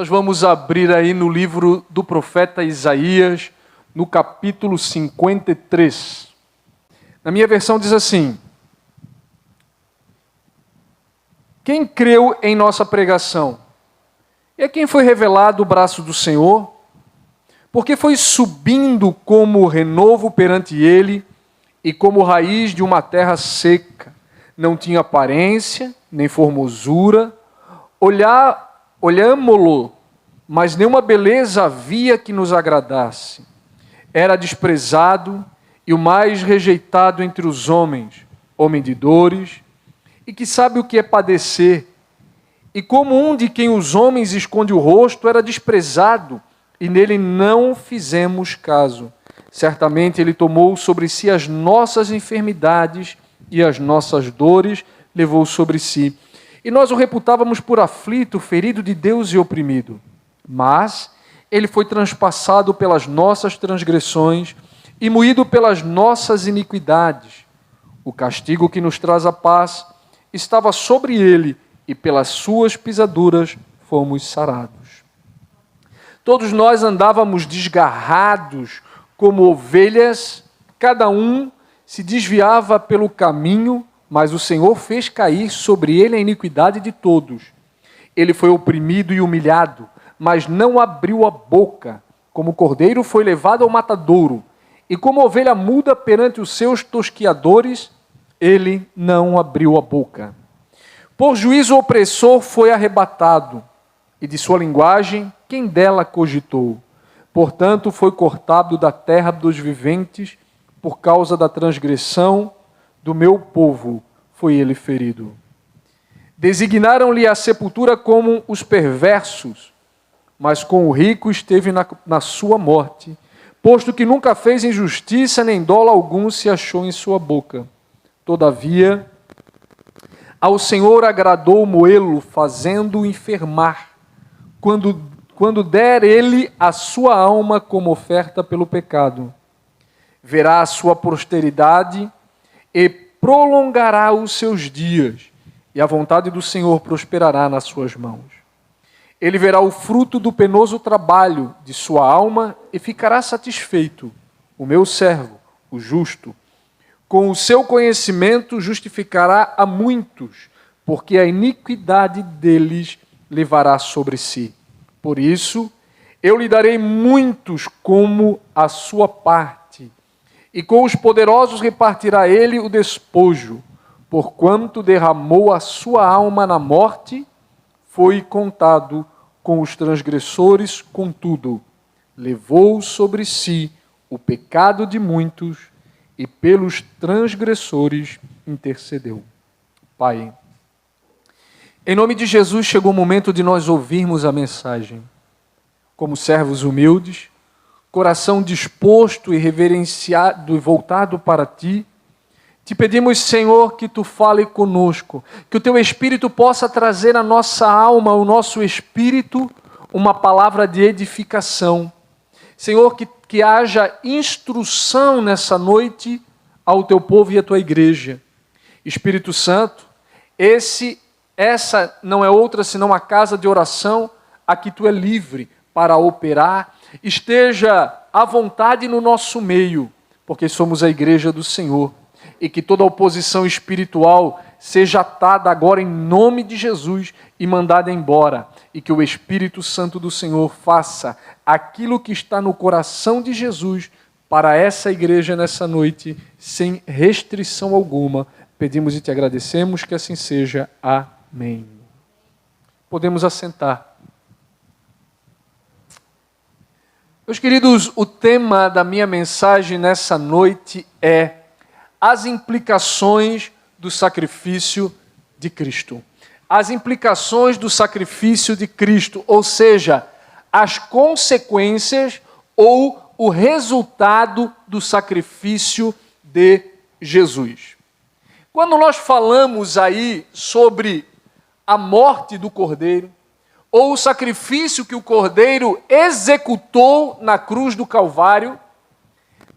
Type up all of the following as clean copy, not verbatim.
Nós vamos abrir aí no livro do profeta Isaías, no capítulo 53. Na minha versão diz assim: quem creu em nossa pregação? E a quem foi revelado o braço do Senhor? Porque foi subindo como renovo perante ele e como raiz de uma terra seca. Não tinha aparência, nem formosura. Olhámo-lo, mas nenhuma beleza havia que nos agradasse. Era desprezado e o mais rejeitado entre os homens, homem de dores, e que sabe o que é padecer. E como um de quem os homens esconde o rosto, era desprezado, e nele não fizemos caso. Certamente ele tomou sobre si as nossas enfermidades e as nossas dores levou sobre si. E nós o reputávamos por aflito, ferido de Deus e oprimido. Mas ele foi transpassado pelas nossas transgressões e moído pelas nossas iniquidades. O castigo que nos traz a paz estava sobre ele, e pelas suas pisaduras fomos sarados. Todos nós andávamos desgarrados como ovelhas, cada um se desviava pelo caminho, mas o Senhor fez cair sobre ele a iniquidade de todos. Ele foi oprimido e humilhado, mas não abriu a boca. Como cordeiro foi levado ao matadouro, e como ovelha muda perante os seus tosquiadores, ele não abriu a boca. Por juízo opressor foi arrebatado, e de sua linguagem, quem dela cogitou? Portanto, foi cortado da terra dos viventes, por causa da transgressão do meu povo, foi ele ferido. Designaram-lhe a sepultura como os perversos, mas com o rico esteve na sua morte, posto que nunca fez injustiça, nem dolo algum se achou em sua boca. Todavia, ao Senhor agradou moê-lo, fazendo-o enfermar, quando der ele a sua alma como oferta pelo pecado. Verá a sua posteridade e prolongará os seus dias, e a vontade do Senhor prosperará nas suas mãos. Ele verá o fruto do penoso trabalho de sua alma e ficará satisfeito. O meu servo, o justo, com o seu conhecimento justificará a muitos, porque a iniquidade deles levará sobre si. Por isso, eu lhe darei muitos como a sua parte, e com os poderosos repartirá ele o despojo, porquanto derramou a sua alma na morte, foi contado com os transgressores, contudo, levou sobre si o pecado de muitos, e pelos transgressores intercedeu. Pai, em nome de Jesus, chegou o momento de nós ouvirmos a mensagem. Como servos humildes, coração disposto e reverenciado e voltado para Ti, te pedimos, Senhor, que Tu fale conosco, que o Teu Espírito possa trazer à nossa alma, ao nosso espírito, uma palavra de edificação. Senhor, que haja instrução nessa noite ao Teu povo e à Tua igreja. Espírito Santo, essa não é outra senão a casa de oração a que Tu é livre para operar. Esteja à vontade no nosso meio, porque somos a igreja do Senhor. E que toda oposição espiritual seja atada agora em nome de Jesus e mandada embora. E que o Espírito Santo do Senhor faça aquilo que está no coração de Jesus para essa igreja nessa noite, sem restrição alguma. Pedimos e te agradecemos, que assim seja. Amém. Podemos assentar. Meus queridos, o tema da minha mensagem nessa noite é as implicações do sacrifício de Cristo. As implicações do sacrifício de Cristo, ou seja, as consequências ou o resultado do sacrifício de Jesus. Quando nós falamos aí sobre a morte do Cordeiro, ou o sacrifício que o Cordeiro executou na cruz do Calvário,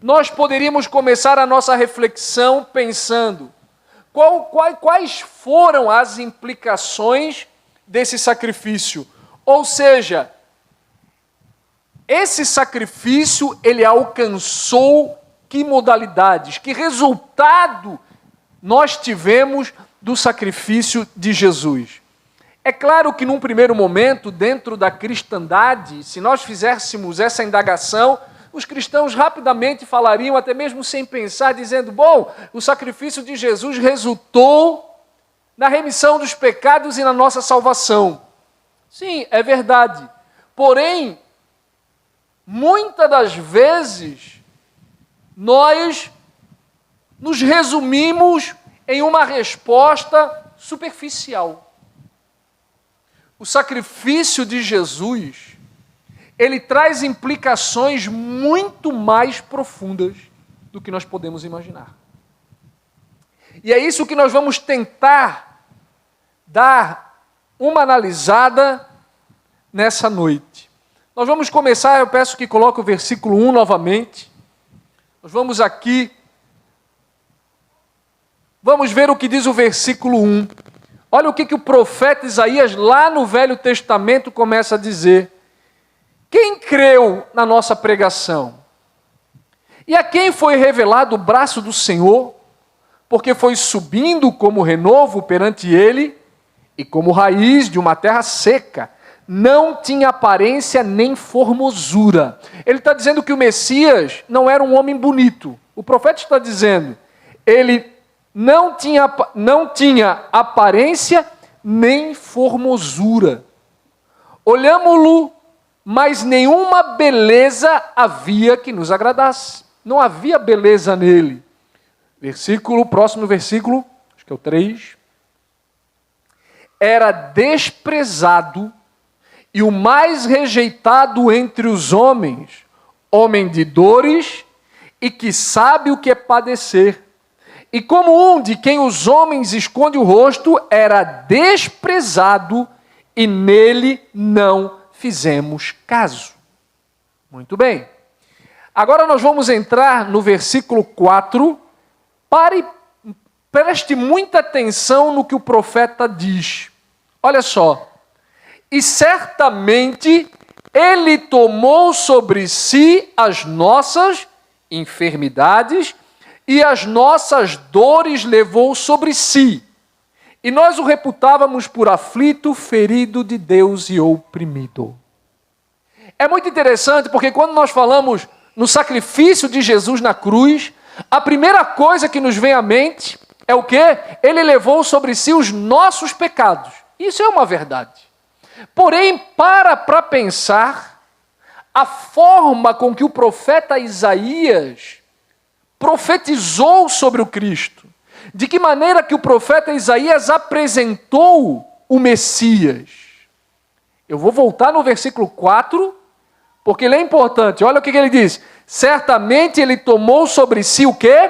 nós poderíamos começar a nossa reflexão pensando quais foram as implicações desse sacrifício. Ou seja, esse sacrifício, ele alcançou que modalidades, que resultado nós tivemos do sacrifício de Jesus? É claro que num primeiro momento, dentro da cristandade, se nós fizéssemos essa indagação, os cristãos rapidamente falariam, até mesmo sem pensar, dizendo, bom, o sacrifício de Jesus resultou na remissão dos pecados e na nossa salvação. Sim, é verdade. Porém, muitas das vezes, nós nos resumimos em uma resposta superficial. O sacrifício de Jesus, ele traz implicações muito mais profundas do que nós podemos imaginar. E é isso que nós vamos tentar dar uma analisada nessa noite. Nós vamos começar, eu peço que coloque o versículo 1 novamente. Nós vamos aqui, vamos ver o que diz o versículo 1. Olha o que o profeta Isaías, lá no Velho Testamento, começa a dizer. Quem creu na nossa pregação? E a quem foi revelado o braço do Senhor? Porque foi subindo como renovo perante ele, e como raiz de uma terra seca. Não tinha aparência nem formosura. Ele está dizendo que o Messias não era um homem bonito. O profeta está dizendo, ele não tinha aparência nem formosura. Olhámo-lo, mas nenhuma beleza havia que nos agradasse. Não havia beleza nele. Próximo versículo, acho que é o 3. Era desprezado e o mais rejeitado entre os homens, homem de dores e que sabe o que é padecer. E como um de quem os homens escondem o rosto, era desprezado e nele não fizemos caso. Muito bem. Agora nós vamos entrar no versículo 4. Preste muita atenção no que o profeta diz. Olha só. E certamente ele tomou sobre si as nossas enfermidades e as nossas dores levou sobre si. E nós o reputávamos por aflito, ferido de Deus e oprimido. É muito interessante porque quando nós falamos no sacrifício de Jesus na cruz, a primeira coisa que nos vem à mente é o quê? Ele levou sobre si os nossos pecados. Isso é uma verdade. Porém, para pensar, a forma com que o profeta Isaías profetizou sobre o Cristo, de que maneira que o profeta Isaías apresentou o Messias. Eu vou voltar no versículo 4, porque ele é importante. Olha o que ele diz. Certamente ele tomou sobre si o quê?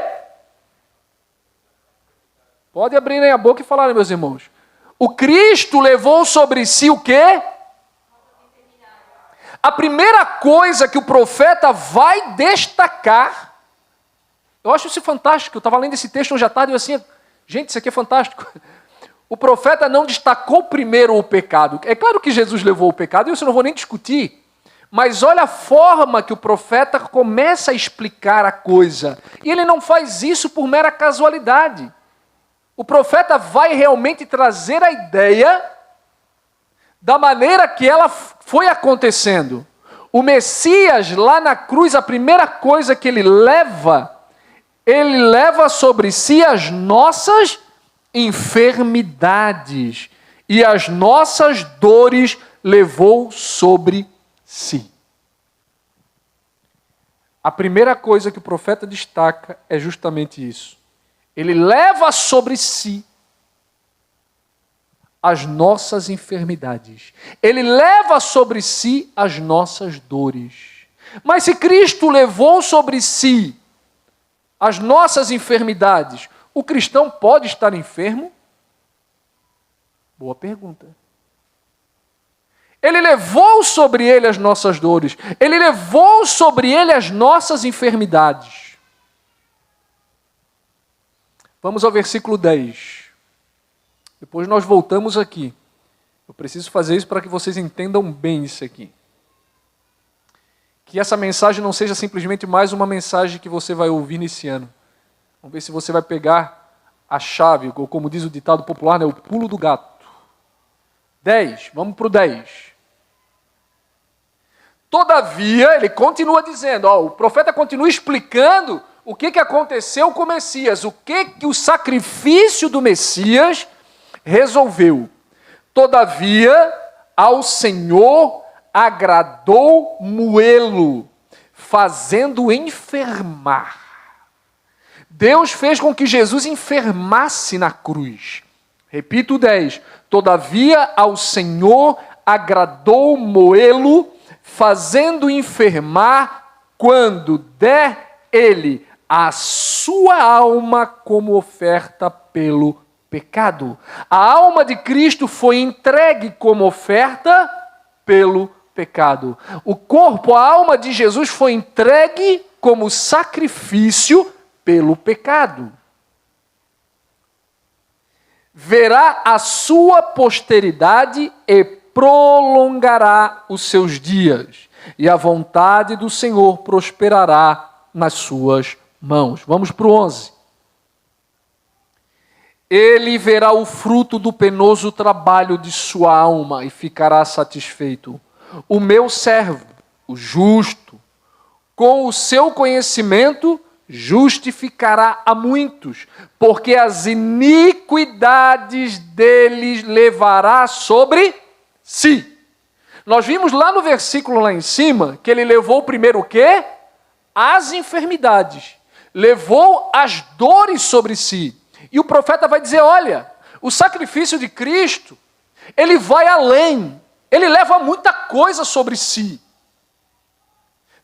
Pode abrirem a boca e falarem, meus irmãos. O Cristo levou sobre si o quê? A primeira coisa que o profeta vai destacar, eu acho isso fantástico, eu estava lendo esse texto hoje à tarde e eu assim, gente, isso aqui é fantástico. O profeta não destacou primeiro o pecado. É claro que Jesus levou o pecado, e isso eu não vou nem discutir. Mas olha a forma que o profeta começa a explicar a coisa. E ele não faz isso por mera casualidade. O profeta vai realmente trazer a ideia da maneira que ela foi acontecendo. O Messias, lá na cruz, a primeira coisa que ele leva sobre si as nossas enfermidades e as nossas dores levou sobre si. A primeira coisa que o profeta destaca é justamente isso. Ele leva sobre si as nossas enfermidades. Ele leva sobre si as nossas dores. Mas se Cristo levou sobre si as nossas enfermidades, o cristão pode estar enfermo? Boa pergunta. Ele levou sobre ele as nossas dores. Ele levou sobre ele as nossas enfermidades. Vamos ao versículo 10. Depois nós voltamos aqui. Eu preciso fazer isso para que vocês entendam bem isso aqui. que essa mensagem não seja simplesmente mais uma mensagem que você vai ouvir nesse ano. Vamos ver se você vai pegar a chave, ou como diz o ditado popular, né, o pulo do gato. 10, vamos para o 10. Todavia, ele continua dizendo, o profeta continua explicando o que aconteceu com o Messias, o que o sacrifício do Messias resolveu. Todavia, ao Senhor agradou moê-lo, fazendo enfermar. Deus fez com que Jesus enfermasse na cruz. Repito o 10. Todavia ao Senhor agradou moê-lo, fazendo enfermar, quando der ele a sua alma como oferta pelo pecado. A alma de Cristo foi entregue como oferta pelo pecado. O corpo, a alma de Jesus foi entregue como sacrifício pelo pecado. Verá a sua posteridade e prolongará os seus dias, e a vontade do Senhor prosperará nas suas mãos. Vamos para o 11. Ele verá o fruto do penoso trabalho de sua alma e ficará satisfeito. O meu servo, o justo, com o seu conhecimento, justificará a muitos, porque as iniquidades deles levará sobre si. Nós vimos lá no versículo lá em cima, que ele levou primeiro o quê? As enfermidades. Levou as dores sobre si. E o profeta vai dizer, olha, o sacrifício de Cristo, ele vai além. Ele leva muita coisa sobre si.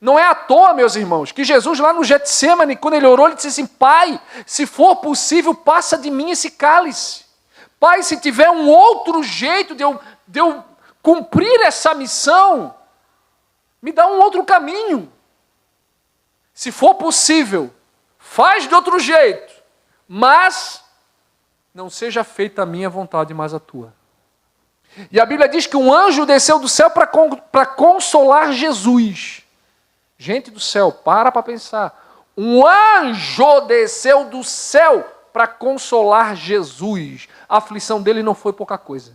Não é à toa, meus irmãos, que Jesus lá no Getsêmani, quando ele orou, ele disse assim, Pai, se for possível, passa de mim esse cálice. Pai, se tiver um outro jeito de eu cumprir essa missão, me dá um outro caminho. Se for possível, faz de outro jeito, mas não seja feita a minha vontade, mas a tua. E a Bíblia diz que um anjo desceu do céu para consolar Jesus. Gente do céu, para pensar. Um anjo desceu do céu para consolar Jesus. A aflição dele não foi pouca coisa.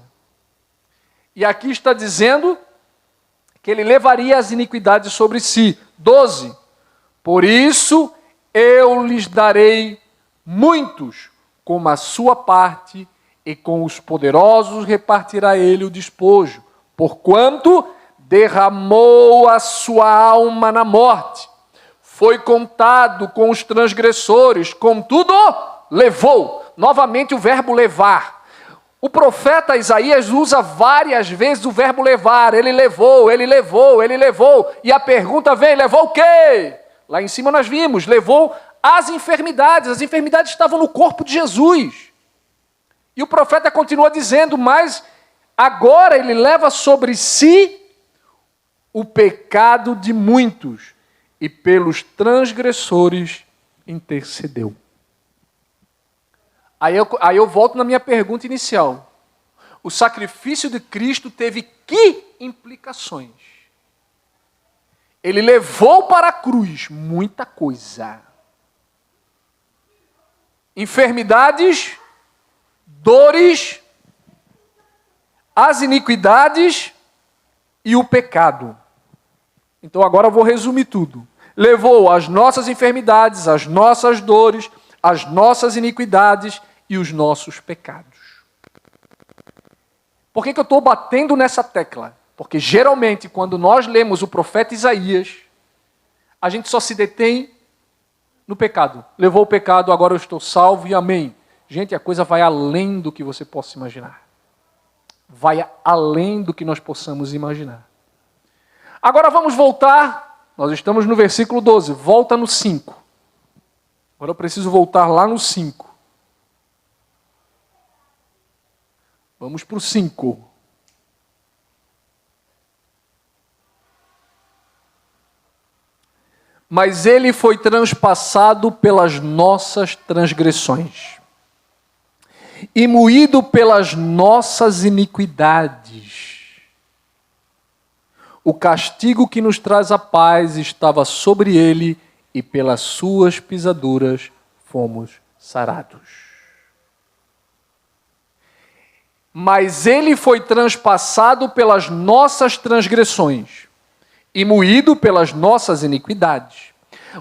E aqui está dizendo que ele levaria as iniquidades sobre si. 12. Por isso eu lhes darei muitos como a sua parte, e com os poderosos repartirá ele o despojo, porquanto derramou a sua alma na morte, foi contado com os transgressores, contudo levou. Novamente o verbo levar. O profeta Isaías usa várias vezes o verbo levar. Ele levou, ele levou, ele levou. E a pergunta vem, levou o quê? Lá em cima nós vimos, levou as enfermidades. As enfermidades estavam no corpo de Jesus. E o profeta continua dizendo, mas agora ele leva sobre si o pecado de muitos, e pelos transgressores intercedeu. Aí eu volto na minha pergunta inicial. O sacrifício de Cristo teve que implicações? Ele levou para a cruz muita coisa. Enfermidades, dores, as iniquidades e o pecado. Então agora eu vou resumir tudo. Levou as nossas enfermidades, as nossas dores, as nossas iniquidades e os nossos pecados. Por que eu estou batendo nessa tecla? Porque geralmente quando nós lemos o profeta Isaías, a gente só se detém no pecado. Levou o pecado, agora eu estou salvo e amém. Gente, a coisa vai além do que você possa imaginar. Vai além do que nós possamos imaginar. Agora vamos voltar, nós estamos no versículo 12, volta no 5. Agora eu preciso voltar lá no 5. Vamos para o 5. Mas ele foi transpassado pelas nossas transgressões e moído pelas nossas iniquidades. o castigo que nos traz a paz estava sobre ele, e pelas suas pisaduras fomos sarados. Mas ele foi transpassado pelas nossas transgressões e moído pelas nossas iniquidades.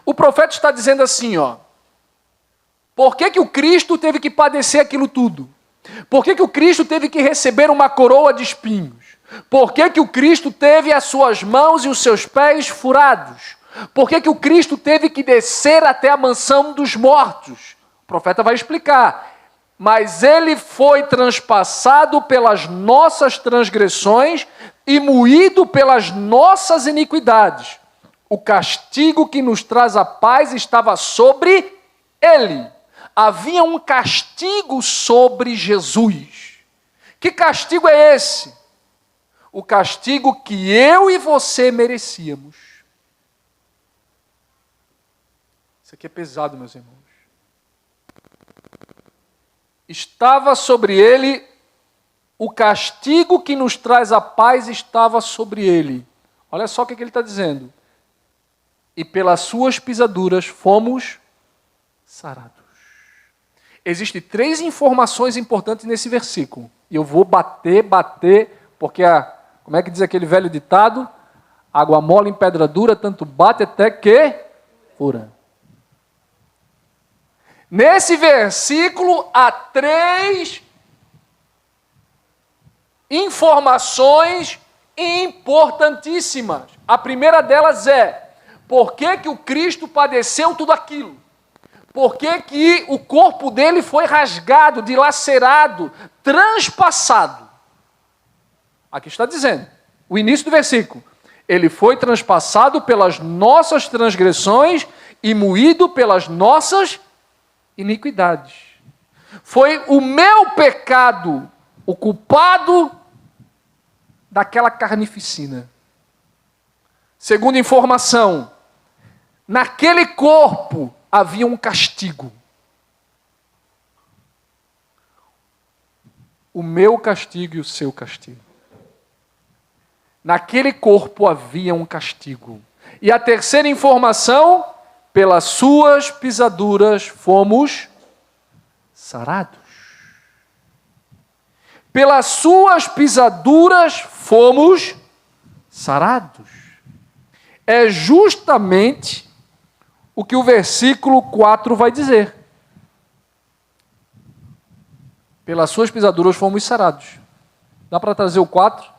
O profeta está dizendo assim, por que o Cristo teve que padecer aquilo tudo? Por que o Cristo teve que receber uma coroa de espinhos? Por que o Cristo teve as suas mãos e os seus pés furados? Por que o Cristo teve que descer até a mansão dos mortos? O profeta vai explicar. Mas ele foi transpassado pelas nossas transgressões e moído pelas nossas iniquidades. O castigo que nos traz a paz estava sobre ele. Havia um castigo sobre Jesus. Que castigo é esse? O castigo que eu e você merecíamos. Isso aqui é pesado, meus irmãos. Estava sobre ele, o castigo que nos traz a paz estava sobre ele. Olha só o que ele está dizendo. E pelas suas pisaduras fomos sarados. Existem 3 informações importantes nesse versículo. E eu vou bater, porque como é que diz aquele velho ditado? Água mole em pedra dura, tanto bate até que fura. Nesse versículo há 3 informações importantíssimas. A primeira delas é, por que o Cristo padeceu tudo aquilo? Por que o corpo dele foi rasgado, dilacerado, transpassado? Aqui está dizendo, o início do versículo. Ele foi transpassado pelas nossas transgressões e moído pelas nossas iniquidades. Foi o meu pecado o culpado daquela carnificina. Segunda informação, naquele corpo havia um castigo. O meu castigo e o seu castigo. Naquele corpo havia um castigo. E a terceira informação, pelas suas pisaduras fomos sarados. Pelas suas pisaduras fomos sarados. É justamente o que o versículo 4 vai dizer. Pelas suas pisaduras fomos sarados. Dá para trazer o 4?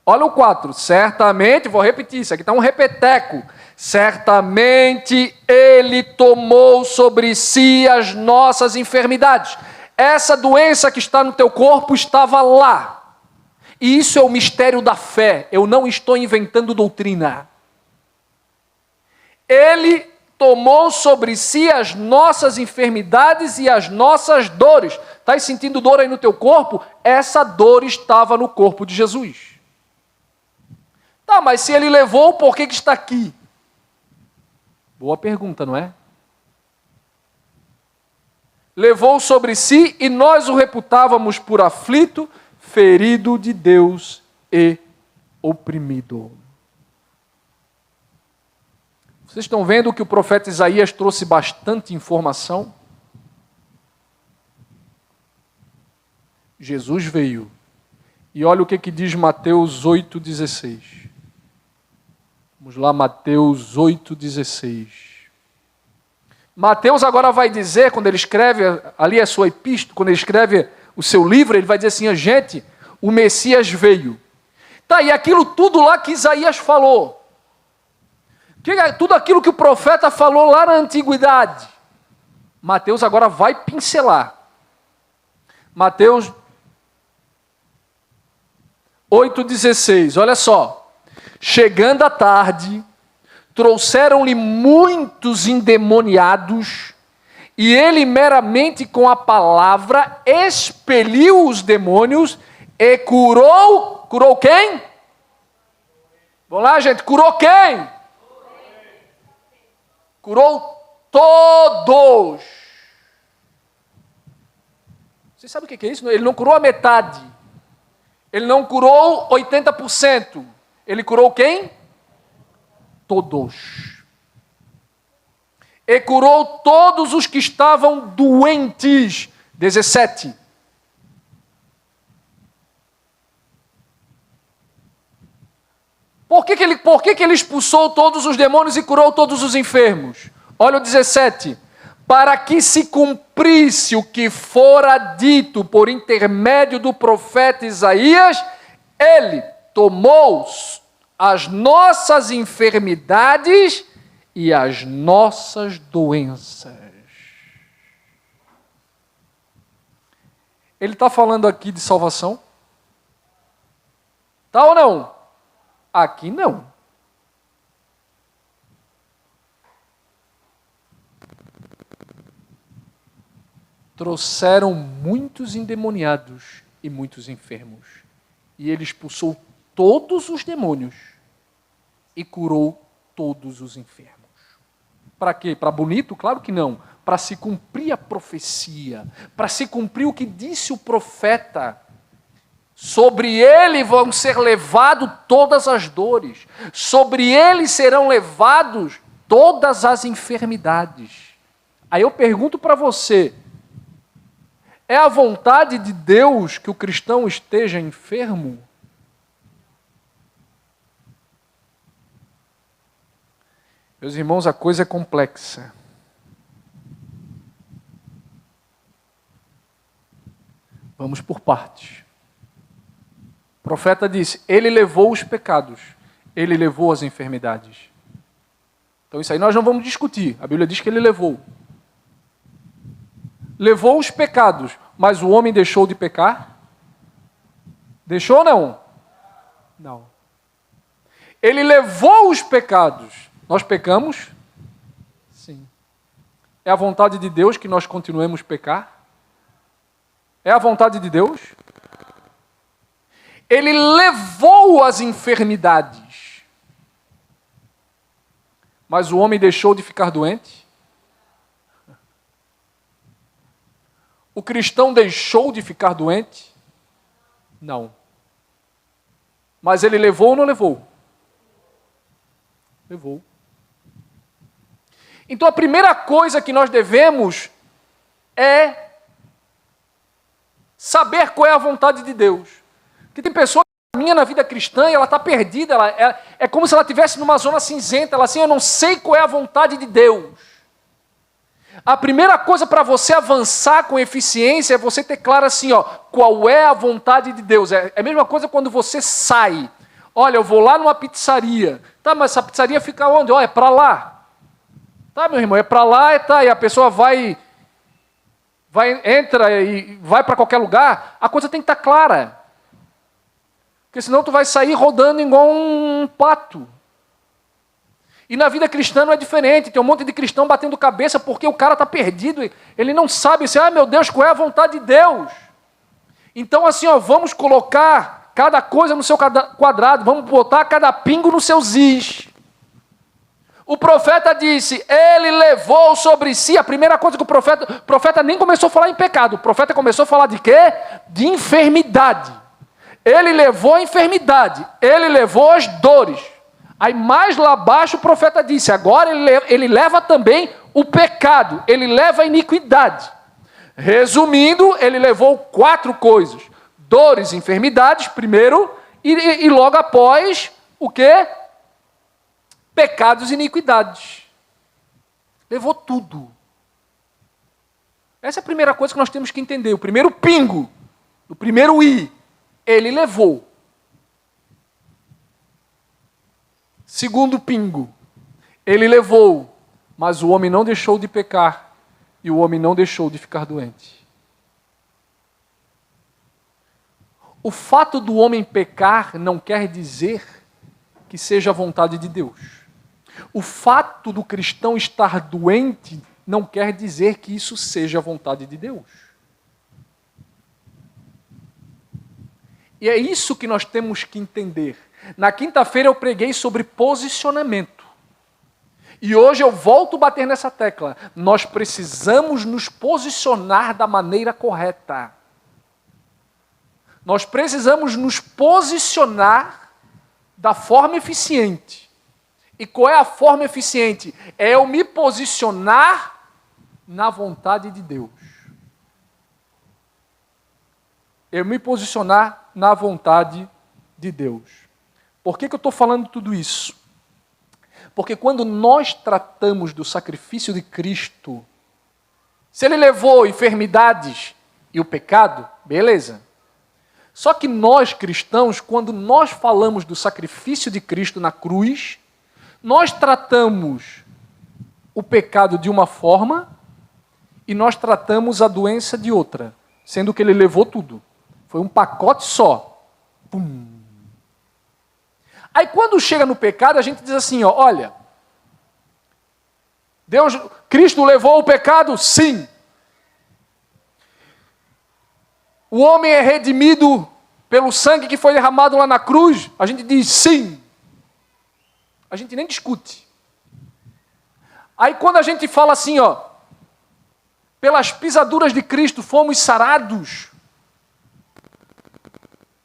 Olha o 4. Certamente, vou repetir, isso aqui está um repeteco. Certamente ele tomou sobre si as nossas enfermidades. Essa doença que está no teu corpo estava lá. E isso é o mistério da fé. Eu não estou inventando doutrina. Ele tomou sobre si as nossas enfermidades e as nossas dores. Está sentindo dor aí no teu corpo? Essa dor estava no corpo de Jesus. Tá, mas se ele levou, por que está aqui? Boa pergunta, não é? Levou sobre si e nós o reputávamos por aflito, ferido de Deus e oprimido. Vocês estão vendo que o profeta Isaías trouxe bastante informação? Jesus veio. E olha o que diz Mateus 8,16. Vamos lá, Mateus 8,16. Mateus agora vai dizer, quando ele escreve ali a sua epístola, quando ele escreve o seu livro, ele vai dizer assim, gente, o Messias veio. Tá, e aquilo tudo lá que Isaías falou. Tudo aquilo que o profeta falou lá na antiguidade. Mateus agora vai pincelar. Mateus 8,16, olha só. Chegando à tarde, trouxeram-lhe muitos endemoniados, e ele meramente com a palavra expeliu os demônios e curou quem? Vamos lá, gente, curou quem? Curou todos. Vocês sabem o que é isso? Ele não curou a metade. Ele não curou 80%. Ele curou quem? Todos. E curou todos os que estavam doentes. 17. Por que ele expulsou todos os demônios e curou todos os enfermos? Olha o 17. Para que se cumprisse o que fora dito por intermédio do profeta Isaías, ele tomou as nossas enfermidades e as nossas doenças. Ele está falando aqui de salvação? Tá ou não? Aqui não. Trouxeram muitos endemoniados e muitos enfermos. E ele expulsou todos os demônios e curou todos os enfermos. Para quê? Para bonito? Claro que não. Para se cumprir a profecia, para se cumprir o que disse o profeta. Sobre ele vão ser levadas todas as dores, sobre ele serão levados todas as enfermidades. Aí eu pergunto para você, é a vontade de Deus que o cristão esteja enfermo? Meus irmãos, a coisa é complexa. Vamos por partes. O profeta disse, ele levou os pecados, ele levou as enfermidades. Então isso aí nós não vamos discutir, a Bíblia diz que ele levou. Levou os pecados, mas o homem deixou de pecar? Deixou ou não? Não. Ele levou os pecados, nós pecamos? Sim. É a vontade de Deus que nós continuemos a pecar? É a vontade de Deus? Ele levou as enfermidades. Mas o homem deixou de ficar doente? O cristão deixou de ficar doente? Não. Mas ele levou ou não levou? Levou. Então a primeira coisa que nós devemos é saber qual é a vontade de Deus. Porque tem pessoa que caminha na vida cristã e ela está perdida, é como se ela estivesse numa zona cinzenta, ela assim, eu não sei qual é a vontade de Deus. A primeira coisa para você avançar com eficiência é você ter claro assim, ó, qual é a vontade de Deus. É a mesma coisa quando você sai. Olha, eu vou lá numa pizzaria. Tá, mas essa pizzaria fica onde? Ó, é para lá. Tá, meu irmão, é para lá, tá, e a pessoa entra e vai para qualquer lugar, a coisa tem que estar clara. Porque senão tu vai sair rodando igual um pato. E na vida cristã não é diferente. Tem um monte de cristão batendo cabeça porque o cara está perdido. Ele não sabe assim, meu Deus, qual é a vontade de Deus? Então assim, ó, vamos colocar cada coisa no seu quadrado. Vamos botar cada pingo no seu is. O profeta disse, ele levou sobre si. A primeira coisa que o profeta nem começou a falar em pecado. O profeta começou a falar de quê? De enfermidade. Ele levou a enfermidade. Ele levou as dores. Aí mais lá abaixo o profeta disse, agora ele leva também o pecado, ele leva a iniquidade. Resumindo, ele levou 4 coisas. Dores, enfermidades, primeiro, e logo após, o quê? Pecados e iniquidades. Levou tudo. Essa é a primeira coisa que nós temos que entender. O primeiro pingo, o primeiro i, ele levou. Segundo pingo, ele levou, mas o homem não deixou de pecar e o homem não deixou de ficar doente. O fato do homem pecar não quer dizer que seja a vontade de Deus. O fato do cristão estar doente não quer dizer que isso seja a vontade de Deus. E é isso que nós temos que entender. Na quinta-feira eu preguei sobre posicionamento. E hoje eu volto a bater nessa tecla. Nós precisamos nos posicionar da maneira correta. Nós precisamos nos posicionar da forma eficiente. E qual é a forma eficiente? É eu me posicionar na vontade de Deus. Eu me posicionar na vontade de Deus. Por que eu estou falando tudo isso? Porque quando nós tratamos do sacrifício de Cristo, se Ele levou enfermidades e o pecado, beleza. Só que nós cristãos, quando nós falamos do sacrifício de Cristo na cruz, nós tratamos o pecado de uma forma e nós tratamos a doença de outra, sendo que Ele levou tudo. Foi um pacote só. Pum. Aí quando chega no pecado, a gente diz assim, ó, olha, Cristo levou o pecado? Sim. O homem é redimido pelo sangue que foi derramado lá na cruz? A gente diz sim. A gente nem discute. Aí quando a gente fala assim, ó, pelas pisaduras de Cristo fomos sarados.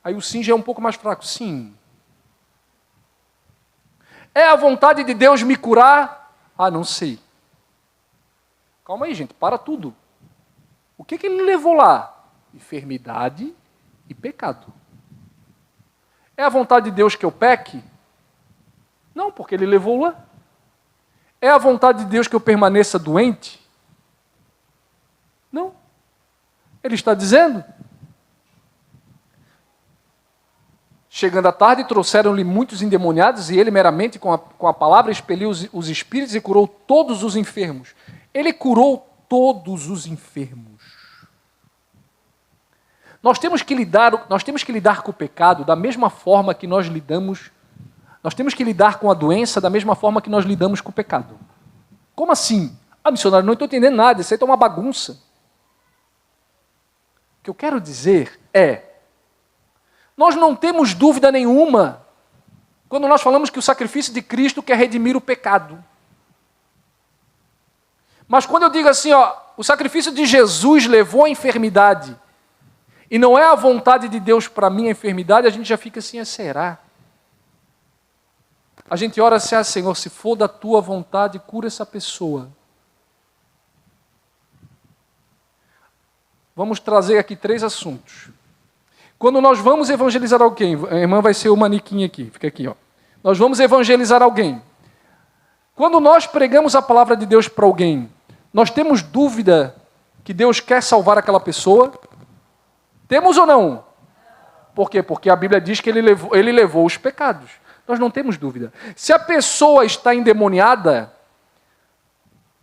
Aí o sim já é um pouco mais fraco. Sim. É a vontade de Deus me curar? Ah, não sei. Calma aí, gente, para tudo. O que Ele levou lá? Enfermidade e pecado. É a vontade de Deus que eu peque? Não, porque Ele levou lá. É a vontade de Deus que eu permaneça doente? Não. Ele está dizendo. Chegando à tarde, trouxeram-lhe muitos endemoniados, e ele meramente com a palavra expeliu os espíritos e curou todos os enfermos. Ele curou todos os enfermos. Nós temos que lidar com o pecado da mesma forma que nós lidamos. Nós temos que lidar com a doença da mesma forma que nós lidamos com o pecado. Como assim? Ah, missionário, não estou entendendo nada, isso aí está uma bagunça. O que eu quero dizer é, nós não temos dúvida nenhuma quando nós falamos que o sacrifício de Cristo quer redimir o pecado. Mas quando eu digo assim, ó, o sacrifício de Jesus levou a enfermidade e não é a vontade de Deus para mim a enfermidade, a gente já fica assim, será? A gente ora assim, Senhor, se for da tua vontade, cura essa pessoa. Vamos trazer aqui 3 assuntos. Quando nós vamos evangelizar alguém, a irmã vai ser o manequim aqui, fica aqui, ó. Nós vamos evangelizar alguém. Quando nós pregamos a palavra de Deus para alguém, nós temos dúvida que Deus quer salvar aquela pessoa? Temos ou não? Por quê? Porque a Bíblia diz que ele levou os pecados. Nós não temos dúvida. Se a pessoa está endemoniada,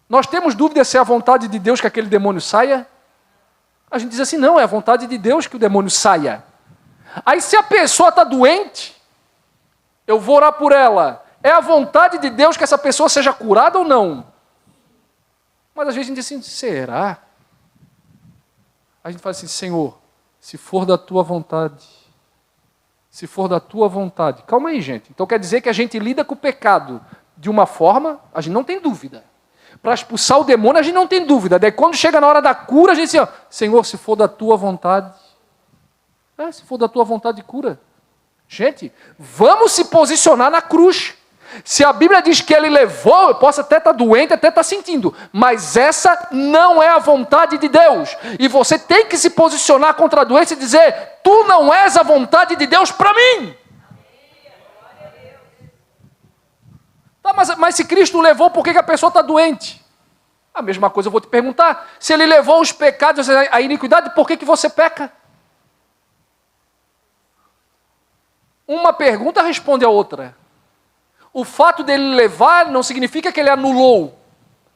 nós temos dúvida se é a vontade de Deus que aquele demônio saia? A gente diz assim, não, é a vontade de Deus que o demônio saia. Aí se a pessoa está doente, eu vou orar por ela. É a vontade de Deus que essa pessoa seja curada ou não? Mas às vezes a gente diz assim, será? A gente fala assim, Senhor, se for da tua vontade, se for da tua vontade. Calma aí, gente. Então quer dizer que a gente lida com o pecado de uma forma, a gente não tem dúvida. Para expulsar o demônio, a gente não tem dúvida. Daí quando chega na hora da cura, a gente diz, ó, Senhor, se for da tua vontade. Se for da tua vontade, cura. Gente, vamos se posicionar na cruz. Se a Bíblia diz que Ele levou, eu posso até estar doente, até estar sentindo, mas essa não é a vontade de Deus. E você tem que se posicionar contra a doença e dizer, tu não és a vontade de Deus para mim. Tá, mas se Cristo levou, por que a pessoa está doente? A mesma coisa eu vou te perguntar. Se Ele levou os pecados, a iniquidade, por que você peca? Uma pergunta responde a outra. O fato dele levar não significa que ele anulou,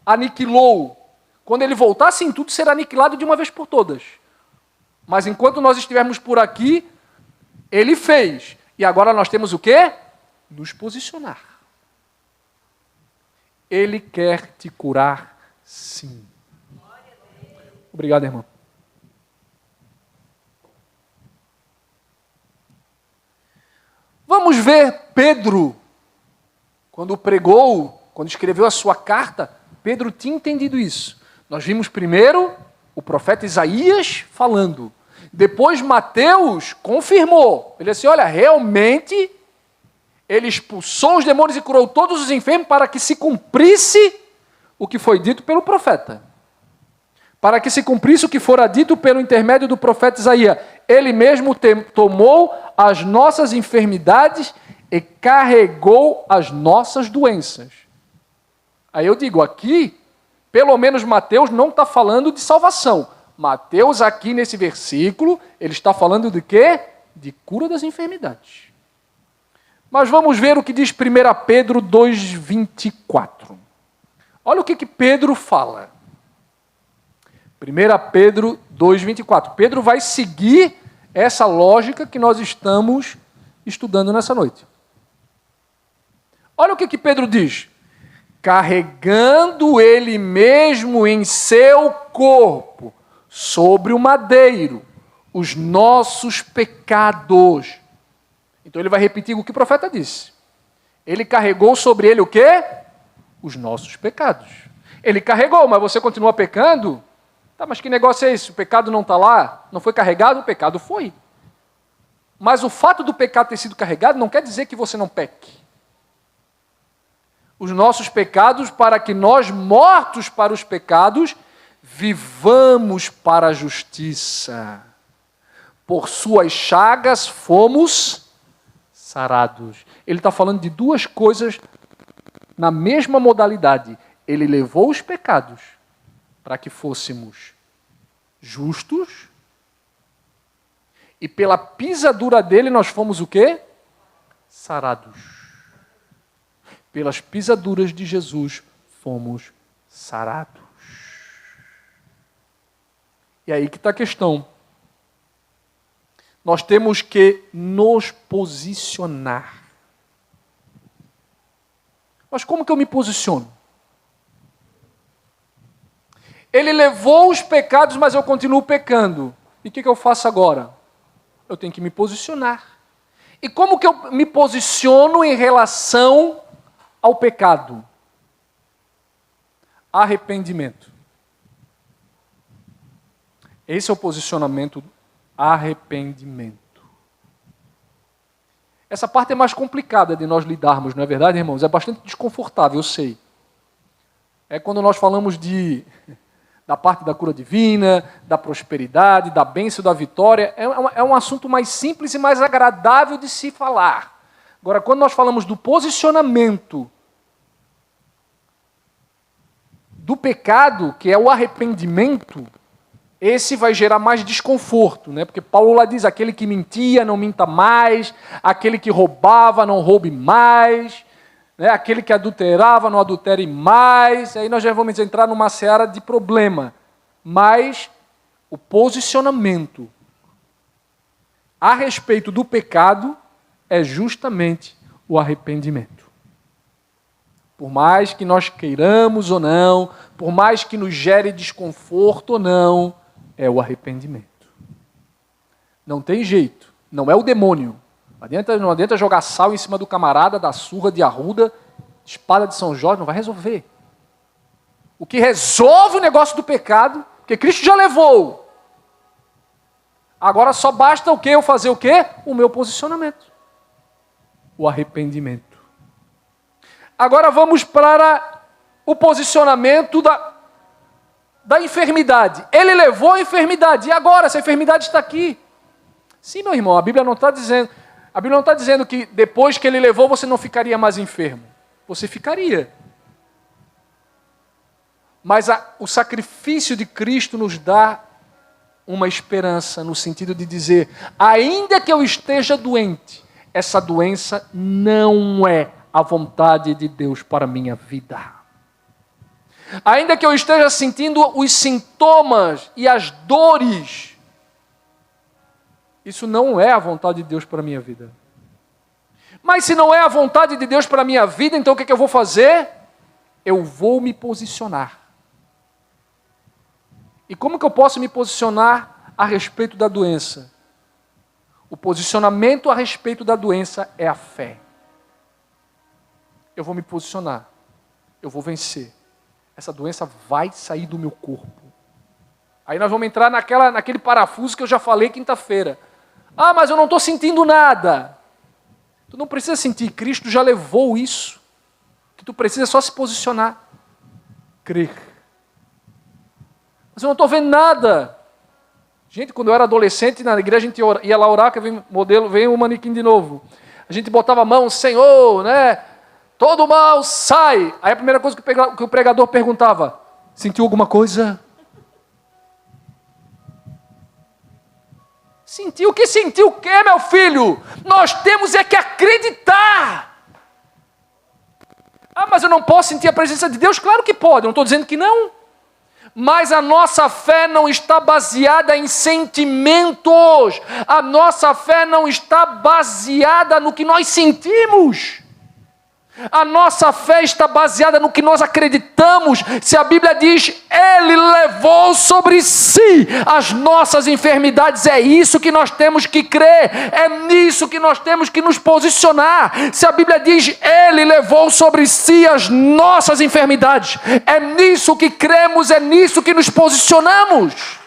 aniquilou. Quando ele voltar, sim, tudo será aniquilado de uma vez por todas. Mas enquanto nós estivermos por aqui, ele fez. E agora nós temos o quê? Nos posicionar. Ele quer te curar, sim. Obrigado, irmão. Vamos ver Pedro. Quando pregou, quando escreveu a sua carta, Pedro tinha entendido isso. Nós vimos primeiro o profeta Isaías falando. Depois Mateus confirmou. Ele disse, olha, realmente Ele expulsou os demônios e curou todos os enfermos para que se cumprisse o que foi dito pelo profeta. Para que se cumprisse o que fora dito pelo intermédio do profeta Isaías. Ele mesmo tomou as nossas enfermidades e carregou as nossas doenças. Aí eu digo, aqui, pelo menos Mateus não está falando de salvação. Mateus aqui nesse versículo, ele está falando de quê? De cura das enfermidades. Mas vamos ver o que diz 1 Pedro 2,24. Olha o que Pedro fala. 1 Pedro 2,24. Pedro vai seguir essa lógica que nós estamos estudando nessa noite. Olha o que Pedro diz. Carregando ele mesmo em seu corpo, sobre o madeiro, os nossos pecados. Então ele vai repetir o que o profeta disse. Ele carregou sobre ele o quê? Os nossos pecados. Ele carregou, mas você continua pecando? Tá, mas que negócio é esse? O pecado não está lá? Não foi carregado? O pecado foi. Mas o fato do pecado ter sido carregado não quer dizer que você não peque. Os nossos pecados, para que nós, mortos para os pecados, vivamos para a justiça. Por suas chagas fomos sarados. Ele está falando de duas coisas na mesma modalidade. Ele levou os pecados para que fôssemos justos e pela pisadura dele nós fomos o quê? Sarados. Pelas pisaduras de Jesus fomos sarados. E aí que está a questão. Nós temos que nos posicionar. Mas como que eu me posiciono? Ele levou os pecados, mas eu continuo pecando. E o que eu faço agora? Eu tenho que me posicionar. E como que eu me posiciono em relação ao pecado? Arrependimento. Esse é o posicionamento, arrependimento. Essa parte é mais complicada de nós lidarmos, não é verdade, irmãos? É bastante desconfortável, eu sei. É quando nós falamos da parte da cura divina, da prosperidade, da bênção, da vitória. É um assunto mais simples e mais agradável de se falar. Agora, quando nós falamos do posicionamento do pecado, que é o arrependimento, esse vai gerar mais desconforto, né? Porque Paulo lá diz, aquele que mentia, não minta mais, aquele que roubava, não roube mais, né? Aquele que adulterava, não adultere mais. Aí nós já vamos entrar numa seara de problema. Mas o posicionamento a respeito do pecado é justamente o arrependimento. Por mais que nós queiramos ou não, por mais que nos gere desconforto ou não, é o arrependimento. Não tem jeito, não é o demônio. Não adianta jogar sal em cima do camarada, da surra de arruda, espada de São Jorge, não vai resolver. O que resolve o negócio do pecado, porque Cristo já levou. Agora só basta o quê? Eu fazer o quê? O meu posicionamento. O arrependimento. Agora vamos para o posicionamento da enfermidade. Ele levou a enfermidade. E agora? Essa enfermidade está aqui. Sim, meu irmão, a Bíblia não está dizendo que depois que ele levou você não ficaria mais enfermo. Você ficaria. Mas o sacrifício de Cristo nos dá uma esperança, no sentido de dizer, ainda que eu esteja doente, essa doença não é a vontade de Deus para a minha vida. Ainda que eu esteja sentindo os sintomas e as dores, isso não é a vontade de Deus para a minha vida. Mas se não é a vontade de Deus para a minha vida, então o que eu vou fazer? Eu vou me posicionar. E como que eu posso me posicionar a respeito da doença? O posicionamento a respeito da doença é a fé. Eu vou me posicionar. Eu vou vencer. Essa doença vai sair do meu corpo. Aí nós vamos entrar naquele parafuso que eu já falei quinta-feira. Ah, mas eu não estou sentindo nada. Tu não precisa sentir, Cristo já levou isso. Que tu precisa só se posicionar. Crer. Mas eu não estou vendo nada. Gente, quando eu era adolescente, na igreja a gente ia lá orar, que vem o manequim de novo. A gente botava a mão, Senhor, né? Todo mal sai. Aí a primeira coisa que o pregador perguntava, sentiu alguma coisa? Sentiu o que? Sentiu o que, meu filho? Nós temos é que acreditar. Ah, mas eu não posso sentir a presença de Deus? Claro que pode, eu não estou dizendo que não. Mas a nossa fé não está baseada em sentimentos. A nossa fé não está baseada no que nós sentimos. A nossa fé está baseada no que nós acreditamos. Se a Bíblia diz, Ele levou sobre si as nossas enfermidades, é isso que nós temos que crer, é nisso que nós temos que nos posicionar. Se a Bíblia diz, Ele levou sobre si as nossas enfermidades, é nisso que cremos, é nisso que nos posicionamos.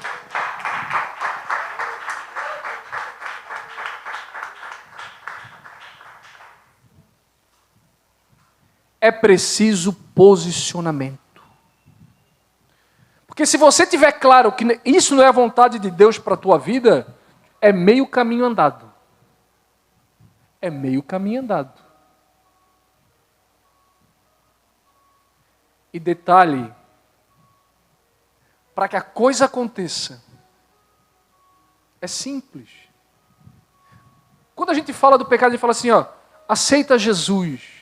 É preciso posicionamento. Porque se você tiver claro que isso não é a vontade de Deus para a tua vida, é meio caminho andado. É meio caminho andado. E detalhe, para que a coisa aconteça, é simples. Quando a gente fala do pecado, a gente fala assim, ó, aceita Jesus.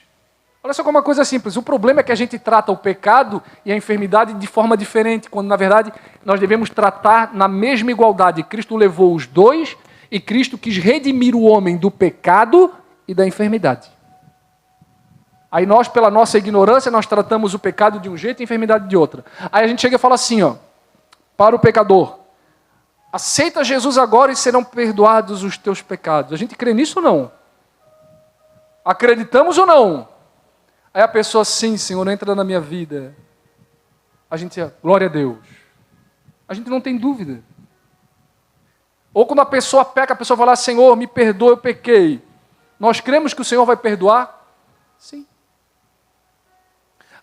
Olha só como uma coisa simples. O problema é que a gente trata o pecado e a enfermidade de forma diferente, quando na verdade nós devemos tratar na mesma igualdade. Cristo levou os dois e Cristo quis redimir o homem do pecado e da enfermidade. Aí nós, pela nossa ignorância, nós tratamos o pecado de um jeito e a enfermidade de outra. Aí a gente chega e fala assim, ó, para o pecador, aceita Jesus agora e serão perdoados os teus pecados. A gente crê nisso ou não? Acreditamos ou não? Aí a pessoa, sim, Senhor, entra na minha vida. A gente, glória a Deus. A gente não tem dúvida. Ou quando a pessoa peca, a pessoa fala, Senhor, me perdoa, eu pequei. Nós cremos que o Senhor vai perdoar? Sim.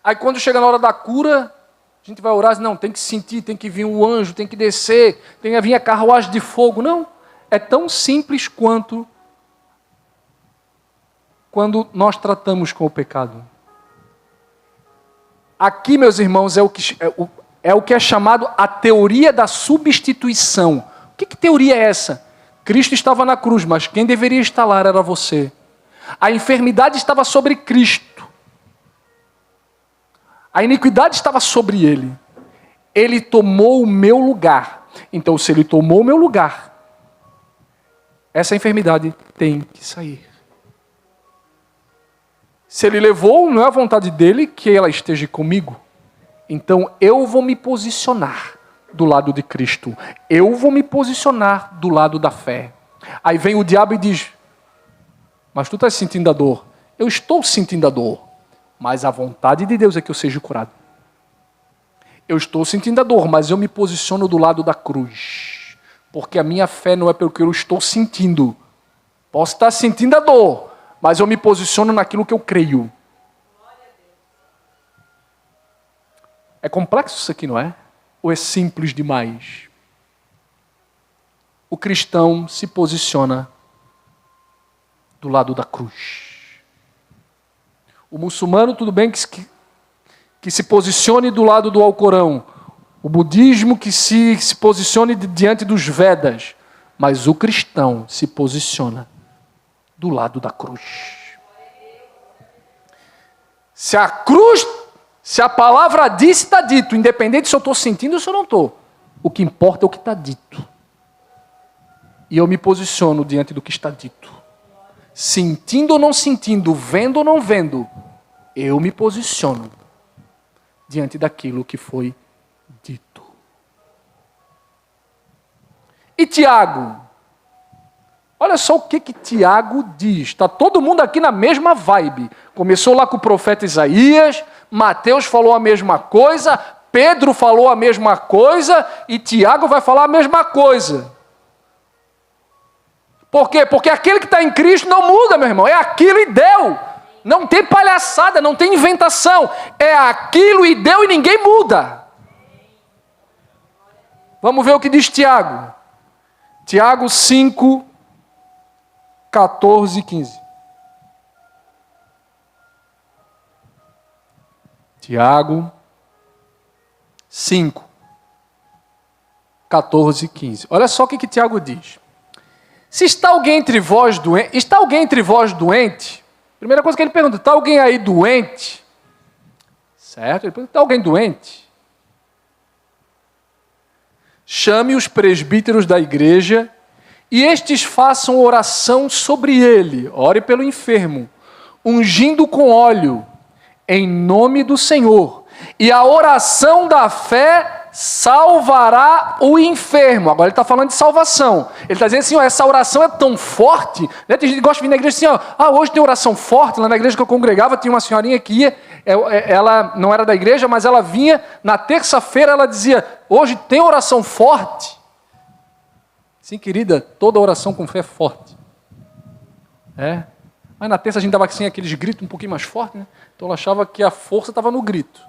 Aí quando chega na hora da cura, a gente vai orar, não, tem que sentir, tem que vir um anjo, tem que descer, tem que vir a carruagem de fogo. Não, é tão simples quanto quando nós tratamos com o pecado. Aqui, meus irmãos, é o que é chamado a teoria da substituição. Que teoria é essa? Cristo estava na cruz, mas quem deveria estar lá era você. A enfermidade estava sobre Cristo. A iniquidade estava sobre Ele. Ele tomou o meu lugar. Então, se Ele tomou o meu lugar, essa enfermidade tem que sair. Se Ele levou, não é a vontade dEle que ela esteja comigo. Então eu vou me posicionar do lado de Cristo. Eu vou me posicionar do lado da fé. Aí vem o diabo e diz, mas tu estás sentindo a dor. Eu estou sentindo a dor, mas a vontade de Deus é que eu seja curado. Eu estou sentindo a dor, mas eu me posiciono do lado da cruz. Porque a minha fé não é pelo que eu estou sentindo. Posso estar sentindo a dor, mas eu me posiciono naquilo que eu creio. É complexo isso aqui, não é? Ou é simples demais? O cristão se posiciona do lado da cruz. O muçulmano, tudo bem que se posicione do lado do Alcorão. O budismo que se posicione diante dos Vedas. Mas o cristão se posiciona do lado da cruz. Se a palavra diz, está dito, independente se eu estou sentindo ou se eu não estou. O que importa é o que está dito. E eu me posiciono diante do que está dito. Sentindo ou não sentindo, vendo ou não vendo, eu me posiciono diante daquilo que foi dito. E Tiago? Olha só o que Tiago diz. Está todo mundo aqui na mesma vibe. Começou lá com o profeta Isaías, Mateus falou a mesma coisa, Pedro falou a mesma coisa e Tiago vai falar a mesma coisa. Por quê? Porque aquele que está em Cristo não muda, meu irmão. É aquilo e deu. Não tem palhaçada, não tem inventação. É aquilo e deu e ninguém muda. Vamos ver o que diz Tiago. Tiago 5, 14 e 15. Tiago 5, 14 e 15. Olha só o que Tiago diz. Se está alguém entre vós doente, está alguém entre vós doente? Primeira coisa que ele pergunta, está alguém aí doente? Certo? Ele pergunta, está alguém doente? Chame os presbíteros da igreja e estes façam oração sobre ele. Ore pelo enfermo, ungindo com óleo, em nome do Senhor. E a oração da fé salvará o enfermo. Agora ele está falando de salvação. Ele está dizendo assim, ó, essa oração é tão forte, né? Tem gente que gosta de vir na igreja assim, ó, hoje tem oração forte. Lá na igreja que eu congregava, tinha uma senhorinha que ia, ela não era da igreja, mas ela vinha, na terça-feira ela dizia, hoje tem oração forte. Sim, querida, toda oração com fé é forte. Mas na terça a gente dava assim, aqueles gritos um pouquinho mais fortes, né? Então ela achava que a força estava no grito.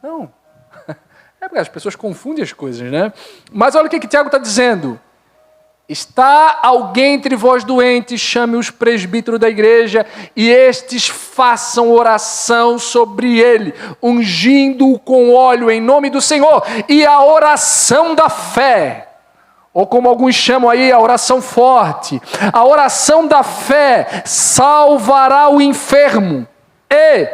Não. É porque as pessoas confundem as coisas, né? Mas olha o que Tiago está dizendo. Está alguém entre vós doente, chame os presbíteros da igreja e estes façam oração sobre ele, ungindo-o com óleo em nome do Senhor. E a oração da fé, ou como alguns chamam aí, a oração forte, a oração da fé salvará o enfermo e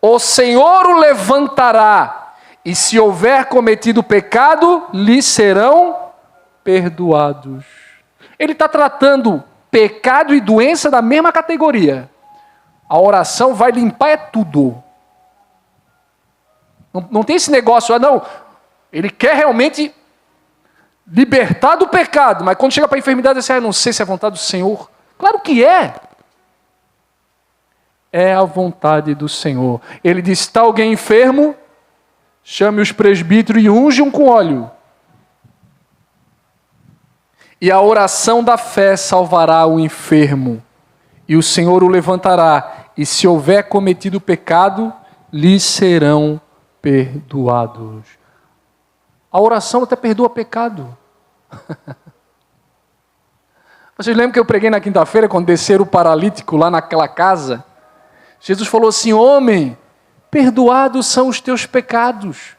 o Senhor o levantará. E se houver cometido pecado, lhe serão perdoados. Ele está tratando pecado e doença da mesma categoria. A oração vai limpar tudo. Não tem esse negócio, não. Ele quer realmente libertar do pecado, mas quando chega para a enfermidade, assim, não sei se é a vontade do Senhor. Claro que é. É a vontade do Senhor. Ele diz, está alguém enfermo? Chame os presbíteros e unge-um com óleo. E a oração da fé salvará o enfermo. E o Senhor o levantará. E se houver cometido pecado, lhe serão perdoados. A oração até perdoa pecado. Vocês lembram que eu preguei na quinta-feira, quando desceram o paralítico lá naquela casa? Jesus falou assim, homem, perdoados são os teus pecados.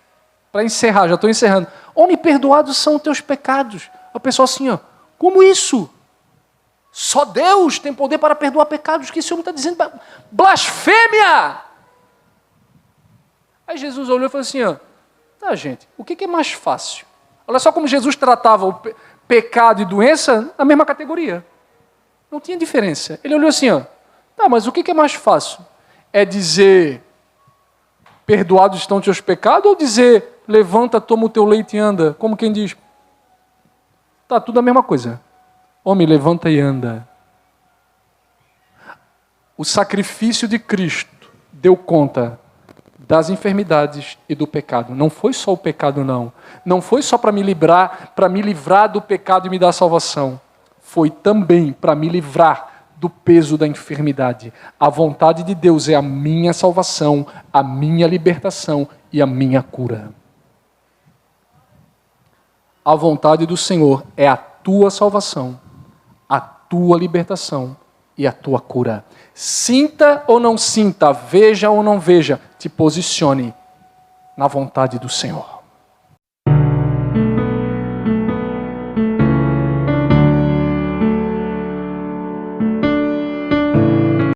Para encerrar, já estou encerrando. Homem, perdoados são os teus pecados. A pessoa assim, ó, como isso? Só Deus tem poder para perdoar pecados. Que esse homem está dizendo? Blasfêmia! Aí Jesus olhou e falou assim, ó, tá, gente, o que é mais fácil? Olha só como Jesus tratava o pecado e doença na mesma categoria. Não tinha diferença. Ele olhou assim, ó, tá, mas o que é mais fácil? É dizer, perdoados estão teus pecados, ou dizer, levanta, toma o teu leite e anda? Como quem diz, tá tudo a mesma coisa. Homem, levanta e anda. O sacrifício de Cristo deu conta das enfermidades e do pecado. Não foi só o pecado, não. Não foi só para me livrar do pecado e me dar salvação. Foi também para me livrar do peso da enfermidade. A vontade de Deus é a minha salvação, a minha libertação e a minha cura. A vontade do Senhor é a tua salvação, a tua libertação e a tua cura. Sinta ou não sinta, veja ou não veja, te posicione na vontade do Senhor.